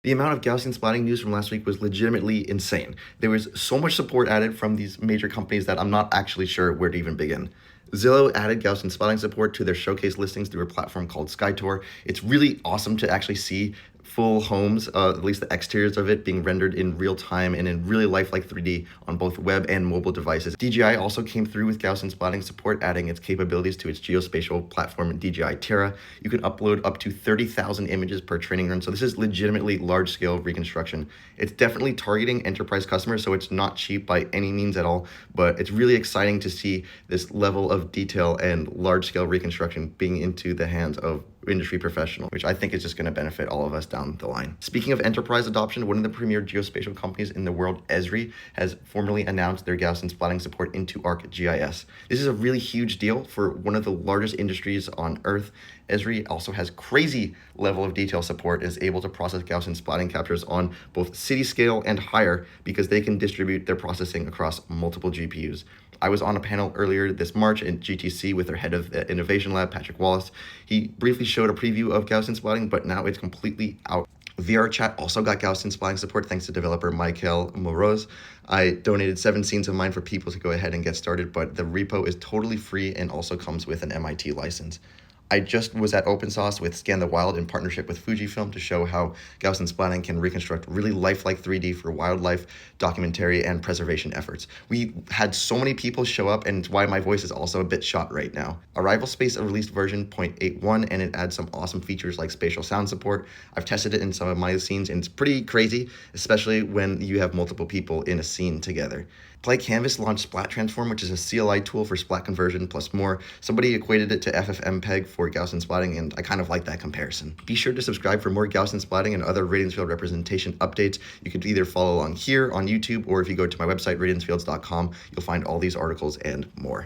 The amount of Gaussian splatting news from last week was legitimately insane. There was so much support added from these major companies that I'm not actually sure where to even begin. Zillow added Gaussian splatting support to their showcase listings through a platform called SkyTour. It's really awesome to actually see full homes, at least the exteriors of it, being rendered in real time and in really lifelike 3D on both web and mobile devices. DJI also came through with Gaussian splatting support, adding its capabilities to its geospatial platform DJI Terra. You can upload up to 30,000 images per training run, so this is legitimately large-scale reconstruction. It's definitely targeting enterprise customers, so it's not cheap by any means at all, but it's really exciting to see this level of detail and large-scale reconstruction being into the hands of industry professional, which I think is just going to benefit all of us down the line. Speaking of enterprise adoption, one of the premier geospatial companies in the world, Esri, has formally announced their Gaussian splatting support into ArcGIS. This is a really huge deal for one of the largest industries on Earth. Esri also has crazy level of detail support and is able to process Gaussian splatting captures on both city scale and higher because they can distribute their processing across multiple GPUs. I was on a panel earlier this March in GTC with their head of the innovation lab, Patrick Wallace. He briefly showed a preview of Gaussian splatting, but now it's completely out. VR chat also got Gaussian splatting support thanks to developer Michael Moroz. I donated 7 scenes of mine for people to go ahead and get started, but the repo is totally free and also comes with an MIT license. I just was at OpenSauce with Scan the Wild in partnership with Fujifilm to show how Gaussian splatting can reconstruct really lifelike 3D for wildlife documentary and preservation efforts. We had so many people show up, and it's why my voice is also a bit shot right now. Arrival Space released version 0.81, and it adds some awesome features like spatial sound support. I've tested it in some of my scenes, and it's pretty crazy, especially when you have multiple people in a scene together. Play Canvas launched Splat Transform, which is a CLI tool for splat conversion plus more. Somebody equated it to FFmpeg for Gaussian splatting, and I kind of like that comparison. Be sure to subscribe for more Gaussian splatting and other Radiance Field representation updates. You can either follow along here on YouTube, or if you go to my website, radiancefields.com, you'll find all these articles and more.